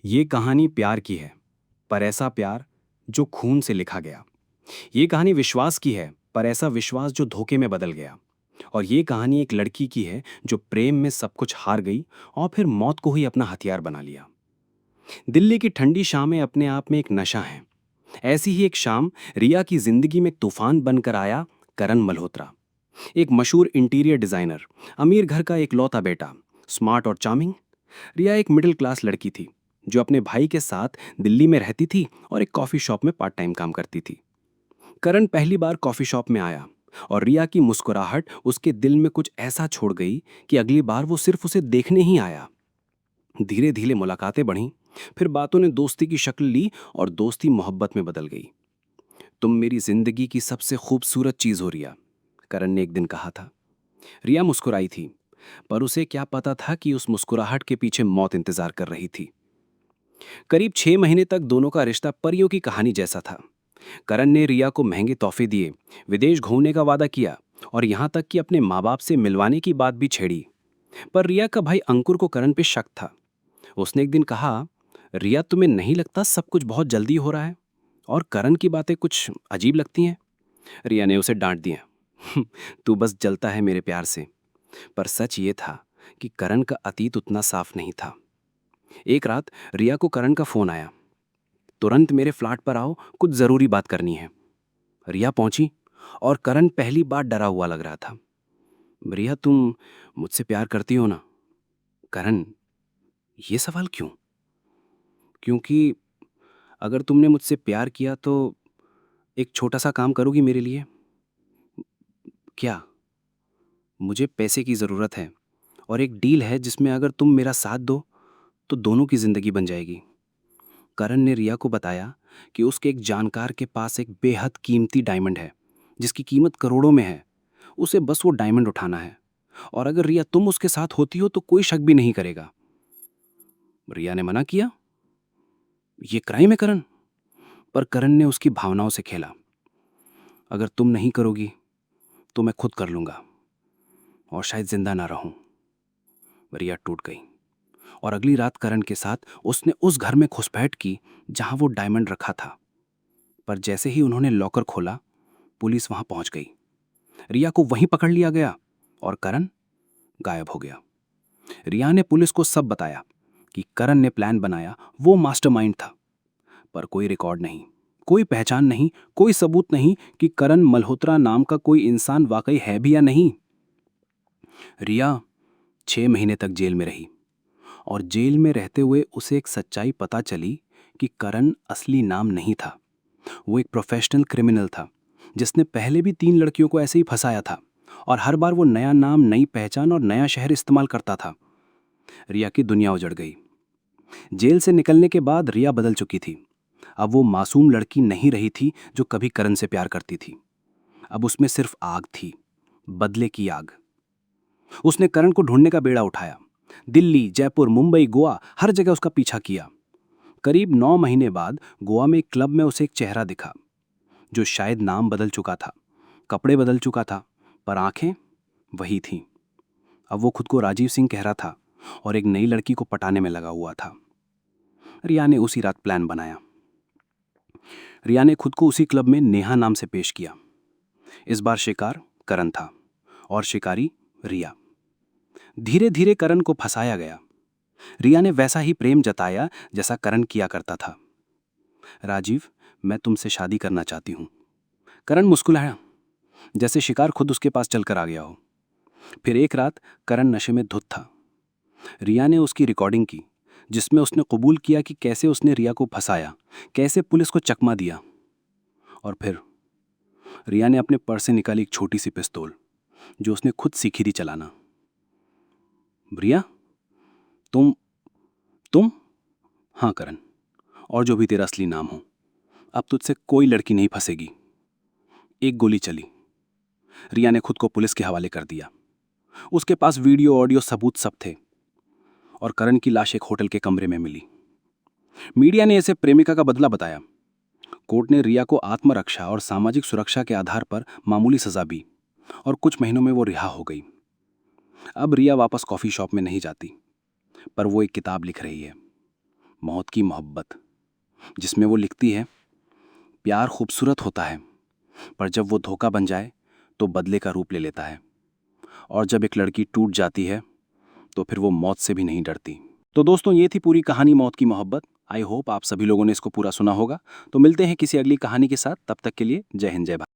ये कहानी प्यार की है, पर ऐसा प्यार जो खून से लिखा गया। ये कहानी विश्वास की है, पर ऐसा विश्वास जो धोखे में बदल गया। और ये कहानी एक लड़की की है जो प्रेम में सब कुछ हार गई और फिर मौत को ही अपना हथियार बना लिया। दिल्ली की ठंडी शामें अपने आप में एक नशा है। ऐसी ही एक शाम रिया की जिंदगी में एक तूफान बनकर आया करण मल्होत्रा। एक मशहूर इंटीरियर डिजाइनर, अमीर घर का एक लौता बेटा, स्मार्ट और चार्मिंग। रिया एक मिडिल क्लास लड़की थी जो अपने भाई के साथ दिल्ली में रहती थी और एक कॉफी शॉप में पार्ट टाइम काम करती थी। करण पहली बार कॉफी शॉप में आया और रिया की मुस्कुराहट उसके दिल में कुछ ऐसा छोड़ गई कि अगली बार वो सिर्फ उसे देखने ही आया। धीरे धीरे मुलाकातें बढ़ीं, फिर बातों ने दोस्ती की शक्ल ली और दोस्ती मोहब्बत में बदल गई। तुम मेरी जिंदगी की सबसे खूबसूरत चीज हो रिया, करण ने एक दिन कहा था। रिया मुस्कुराई थी, पर उसे क्या पता था कि उस मुस्कुराहट के पीछे मौत इंतजार कर रही थी। करीब 6 महीने तक दोनों का रिश्ता परियों की कहानी जैसा था। करण ने रिया को महंगे तोहफे दिए, विदेश घूमने का वादा किया और यहाँ तक कि अपने माँ बाप से मिलवाने की बात भी छेड़ी। पर रिया का भाई अंकुर को करण पे शक था। उसने एक दिन कहा, रिया तुम्हें नहीं लगता सब कुछ बहुत जल्दी हो रहा है और करण की बातें कुछ अजीब लगती हैं? रिया ने उसे डांट दिया, तू बस जलता है मेरे प्यार से। पर सच ये था कि करण का अतीत उतना साफ नहीं था। एक रात रिया को करण का फोन आया, तुरंत मेरे फ्लैट पर आओ, कुछ जरूरी बात करनी है। रिया पहुंची और करण पहली बार डरा हुआ लग रहा था। रिया, तुम मुझसे प्यार करती हो ना? करण, ये सवाल क्यों? क्योंकि अगर तुमने मुझसे प्यार किया तो एक छोटा सा काम करोगी मेरे लिए? क्या? मुझे पैसे की ज़रूरत है और एक डील है जिसमें अगर तुम मेरा साथ दो तो दोनों की ज़िंदगी बन जाएगी। करण ने रिया को बताया कि उसके एक जानकार के पास एक बेहद कीमती डायमंड है जिसकी कीमत करोड़ों में है। उसे बस वो डायमंड उठाना है और अगर रिया तुम उसके साथ होती हो तो कोई शक भी नहीं करेगा। रिया ने मना किया, ये क्राइम है करण। पर करण ने उसकी भावनाओं से खेला। अगर तुम नहीं करोगी तो मैं खुद कर लूंगा और शायद जिंदा ना रहूं। रिया टूट गई और अगली रात करण के साथ उसने उस घर में घुसपैठ की जहां वो डायमंड रखा था। पर जैसे ही उन्होंने लॉकर खोला, पुलिस वहां पहुंच गई। रिया को वहीं पकड़ लिया गया और करण गायब हो गया। रिया ने पुलिस को सब बताया कि करण ने प्लान बनाया, वो मास्टरमाइंड था। पर कोई रिकॉर्ड नहीं, कोई पहचान नहीं, कोई सबूत नहीं कि करण मल्होत्रा नाम का कोई इंसान वाकई है भी या नहीं। रिया 6 महीने तक जेल में रही और जेल में रहते हुए उसे एक सच्चाई पता चली कि करण असली नाम नहीं था। वो एक प्रोफेशनल क्रिमिनल था जिसने पहले भी 3 लड़कियों को ऐसे ही फंसाया था और हर बार वो नया नाम, नई पहचान और नया शहर इस्तेमाल करता था। रिया की दुनिया उजड़ गई। जेल से निकलने के बाद रिया बदल चुकी थी। अब वो मासूम लड़की नहीं रही थी जो कभी करण से प्यार करती थी। अब उसमें सिर्फ आग थी, बदले की आग। उसने करण को ढूंढने का बेड़ा उठाया। दिल्ली, जयपुर, मुंबई, गोवा, हर जगह उसका पीछा किया। करीब 9 महीने बाद गोवा में एक क्लब में उसे एक चेहरा दिखा जो शायद नाम बदल चुका था, कपड़े बदल चुका था, पर आंखें वही थीं। अब वो खुद को राजीव सिंह कह रहा था और एक नई लड़की को पटाने में लगा हुआ था। रिया ने उसी रात प्लान बनाया। रिया ने खुद को उसी क्लब में नेहा नाम से पेश किया। इस बार शिकार करण था और शिकारी रिया। धीरे धीरे करण को फंसाया गया। रिया ने वैसा ही प्रेम जताया जैसा करण किया करता था। राजीव, मैं तुमसे शादी करना चाहती हूं। करण मुस्कुराया, जैसे शिकार खुद उसके पास चलकर आ गया हो। फिर एक रात करण नशे में धुत था। रिया ने उसकी रिकॉर्डिंग की जिसमें उसने कबूल किया कि कैसे उसने रिया को फंसाया, कैसे पुलिस को चकमा दिया। और फिर रिया ने अपने पर्स से निकाली एक छोटी सी पिस्तौल जो उसने खुद सीखी थी चलाना। रिया, तुम तुम हाँ करण, और जो भी तेरा असली नाम हो, अब तुझसे कोई लड़की नहीं फंसेगी। एक गोली चली। रिया ने खुद को पुलिस के हवाले कर दिया। उसके पास वीडियो, ऑडियो सबूत सब थे और करण की लाश एक होटल के कमरे में मिली। मीडिया ने इसे प्रेमिका का बदला बताया। कोर्ट ने रिया को आत्मरक्षा और सामाजिक सुरक्षा के आधार पर मामूली सजा दी और कुछ महीनों में वो रिहा हो गई। अब रिया वापस कॉफी शॉप में नहीं जाती, पर वो एक किताब लिख रही है। मौत की मोहब्बत, जिसमें वो लिखती है, प्यार खूबसूरत होता है, पर जब वो धोखा बन जाए तो बदले का रूप ले लेता है। और जब एक लड़की टूट जाती है तो फिर वो मौत से भी नहीं डरती। तो दोस्तों, ये थी पूरी कहानी मौत की मोहब्बत। आई होप आप सभी लोगों ने इसको पूरा सुना होगा। तो मिलते हैं किसी अगली कहानी के साथ, तब तक के लिए जय हिंद, जय भारत।